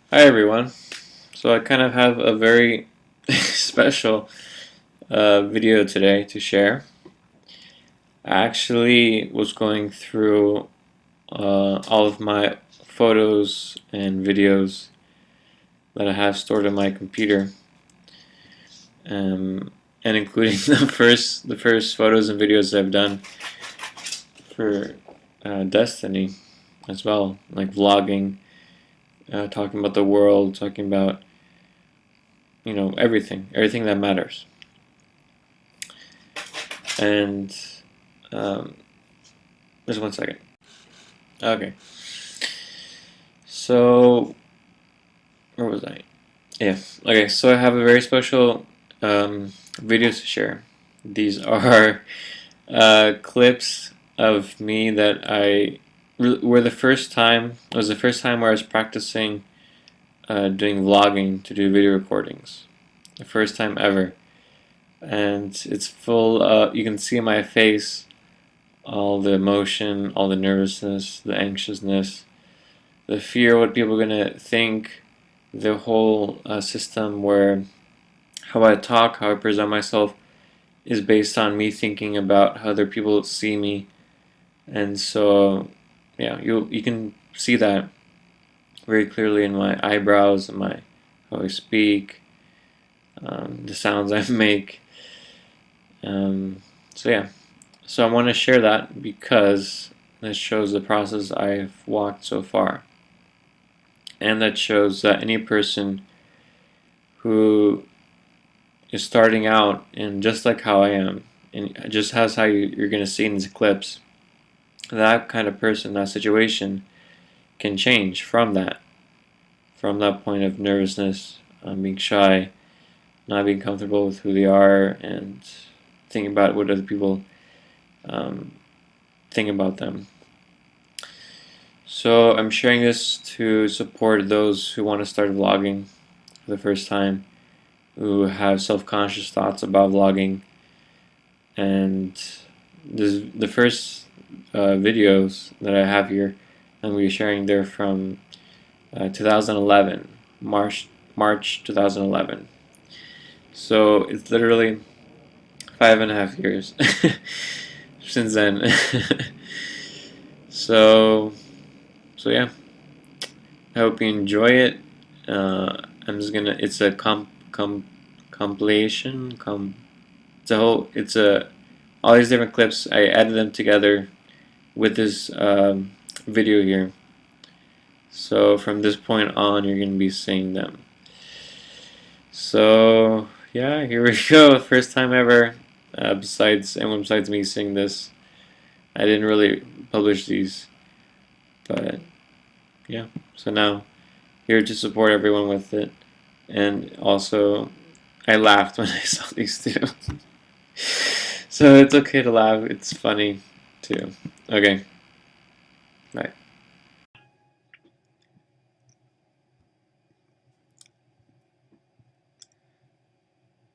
Hi everyone. So I kind of have a very special video today to share. I actually was going through all of my photos and videos that I have stored on my computer, and including the first photos and videos that I've done for Destiny as well, like vlogging, talking about the world, talking about everything that matters. And um, just 1 second. Okay. So where was I? Yeah. Okay. So I have a very special videos to share. These are clips of me that were the first time. It was the first time where I was practicing doing vlogging to do video recordings. The first time ever, and it's full. You can see in my face all the emotion, all the nervousness, the anxiousness, the fear, what people are gonna think, the whole system where how I talk, how I present myself is based on me thinking about how other people see me, and so yeah, you can see that very clearly in my eyebrows and my how I speak, the sounds I make. So yeah, so I want to share that because that shows the process I've walked so far, and that shows that any person who is starting out, and just like how I am, and just as how you're going to see in these clips, that kind of person, that situation, can change from that point of nervousness, being shy, not being comfortable with who they are, and thinking about what other people um, think about them. So I'm sharing this to support those who want to start vlogging for the first time, who have self-conscious thoughts about vlogging, and the first videos that I have here I'm going to be sharing, they're from 2011, March 2011. So it's literally 5.5 years since then. so so yeah, I hope you enjoy it. I'm just gonna. It's a compilation. It's a whole. It's a all these different clips. I added them together with this video here. So from this point on, you're gonna be seeing them. So yeah, here we go. First time ever. Besides anyone besides me seeing this, I didn't really publish these, but yeah. So now here to support everyone with it, and also I laughed when I saw these two. So it's okay to laugh. It's funny too. Okay. Bye.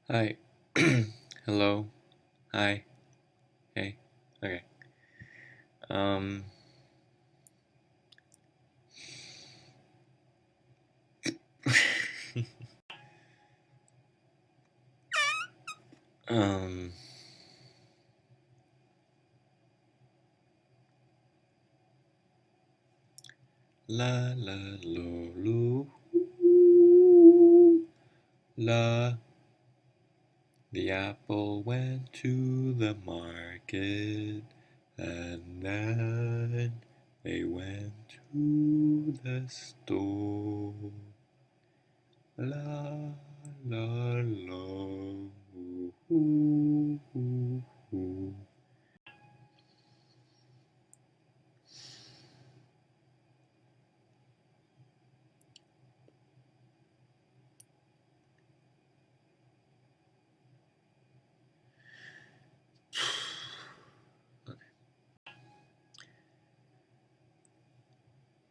Hi. Hello. Hi. Hey. Okay. Um. um. La la lo lo. La. The apple went to the market, and then they went to the store. La la la. Ooh, ooh, ooh, ooh.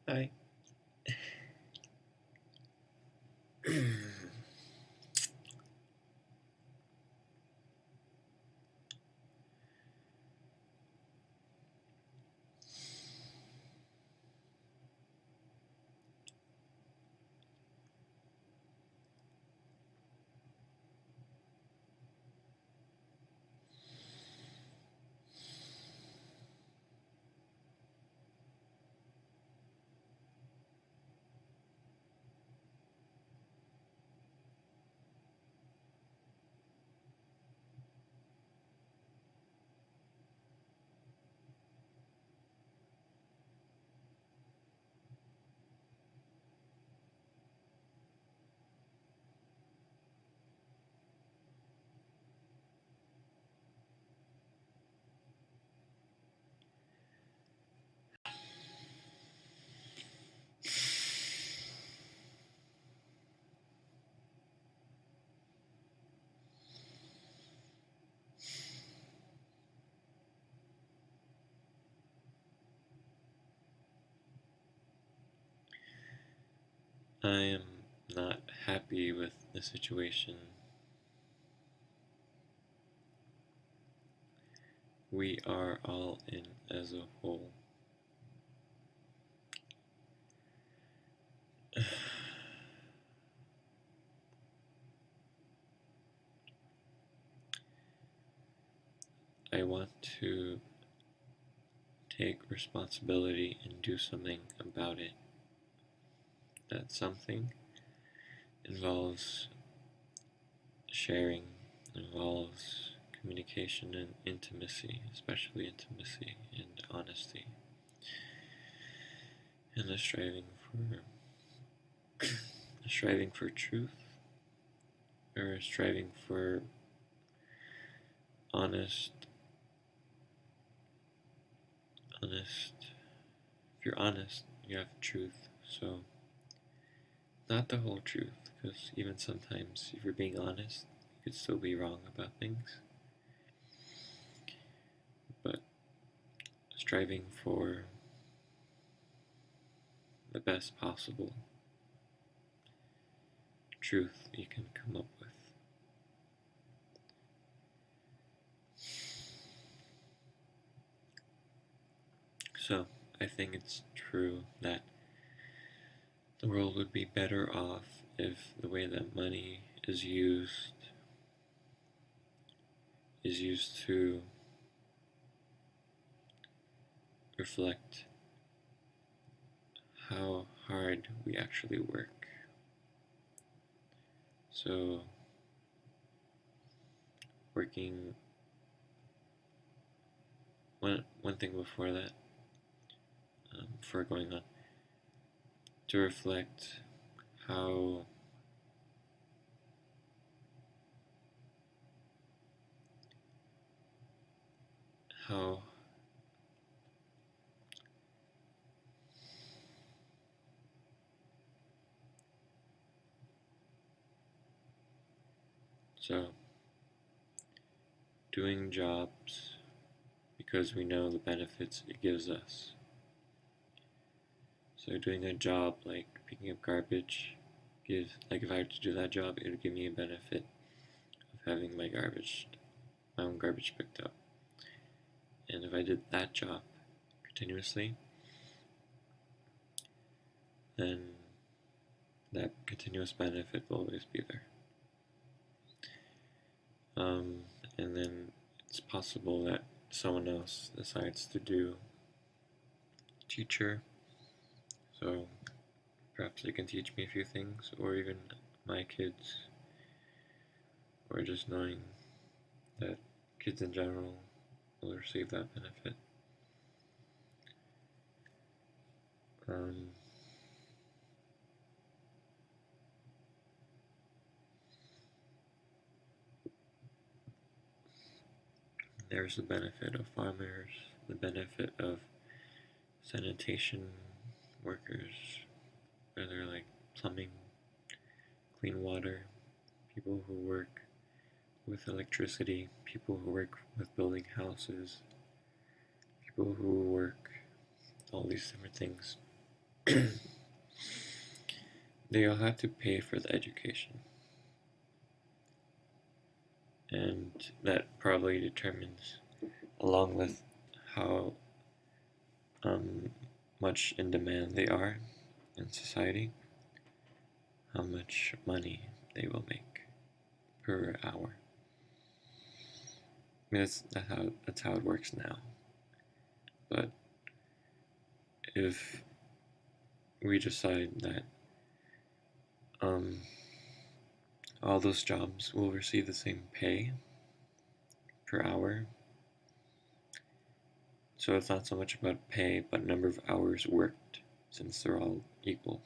Hi. I am not happy with the situation. We are all in as a whole. I want to take responsibility and do something about it. That something involves sharing, involves communication and intimacy, especially intimacy and honesty, and a striving for truth, or a striving for honest. If you're honest, you have truth. So, not the whole truth, because even sometimes, if you're being honest, you could still be wrong about things. But striving for the best possible truth you can come up with. So, I think it's true that the world would be better off if the way that money is used to reflect how hard we actually work. So, working, one thing before that, before going on, to reflect how how so doing jobs because we know the benefits it gives us. So doing a job like picking up garbage gives, like if I were to do that job, it would give me a benefit of having my own garbage picked up. And if I did that job continuously, then that continuous benefit will always be there. And then it's possible that someone else decides to do teacher, so perhaps they can teach me a few things, or even my kids, or just knowing that kids in general will receive that benefit. There's the benefit of farmers, the benefit of sanitation workers, whether like plumbing, clean water, people who work with electricity, people who work with building houses, people who work all these different things. They all have to pay for the education. And that probably determines, along with how much in demand they are in society, how much money they will make per hour. I mean, that's how it works now. But if we decide that all those jobs will receive the same pay per hour, so it's not so much about pay, but number of hours worked, since they're all equal,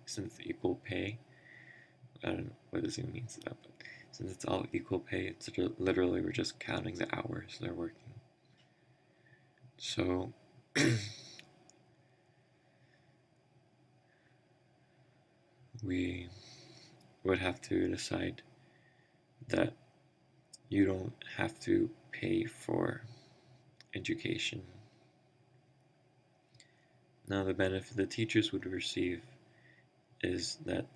since equal pay. I don't know what this even means, that, but since it's all equal pay, it's literally we're just counting the hours they're working. So we would have to decide that you don't have to pay for education. Now, the benefit the teachers would receive is that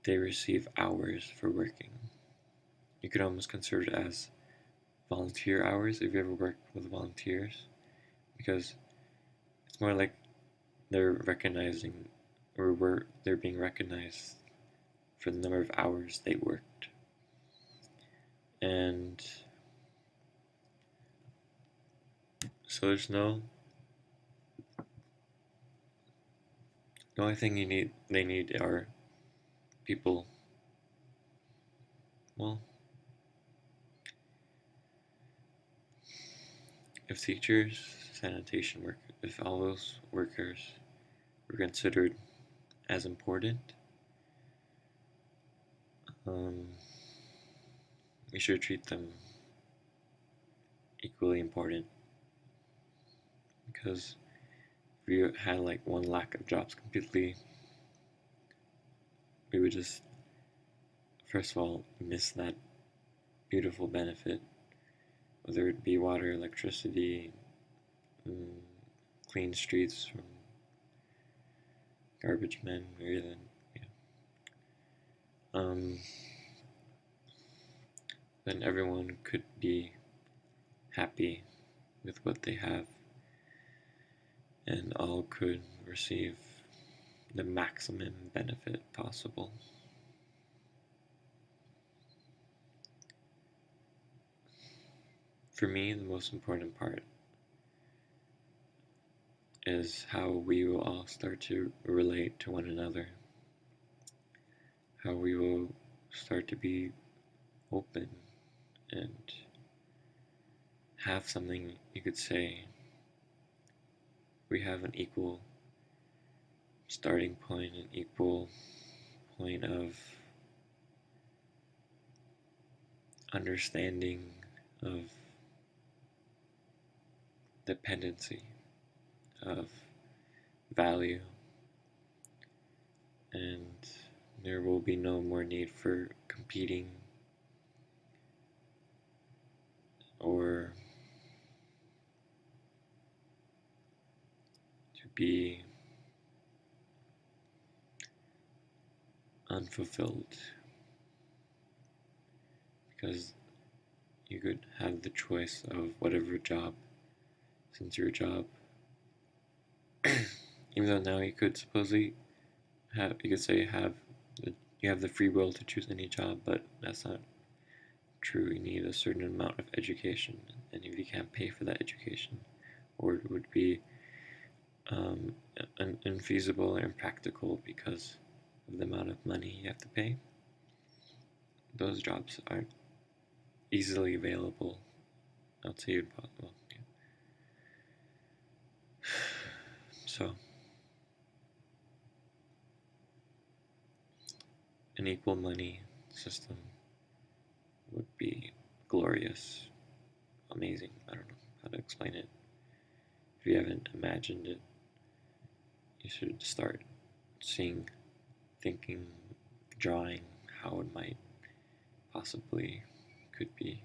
they receive hours for working. You could almost consider it as volunteer hours if you ever worked with volunteers, because it's more like they're recognizing, or they're being recognized for the number of hours they worked. And so there's the only thing they need are people. Well, if teachers, sanitation workers, if all those workers were considered as important, we should treat them equally important, because if we had like one lack of jobs completely, we would just, first of all, miss that beautiful benefit, whether it be water, electricity, clean streets from garbage men, or even, then everyone could be happy with what they have, and all could receive the maximum benefit possible. For me, the most important part is how we will all start to relate to one another, how we will start to be open and have something you could say. We have an equal starting point, an equal point of understanding, of dependency, of value, and there will be no more need for competing or to be unfulfilled, because you could have the choice of whatever job, since your job, even though now you could supposedly have, you could say you have the free will to choose any job, but that's not true. You need a certain amount of education, and if you can't pay for that education, or it would be infeasible or impractical because of the amount of money you have to pay, those jobs aren't easily available. I'll say impossible. Yeah. So, an equal money system would be glorious, amazing. I don't know how to explain it. If you haven't imagined it, you should start seeing, thinking, drawing how it might possibly could be.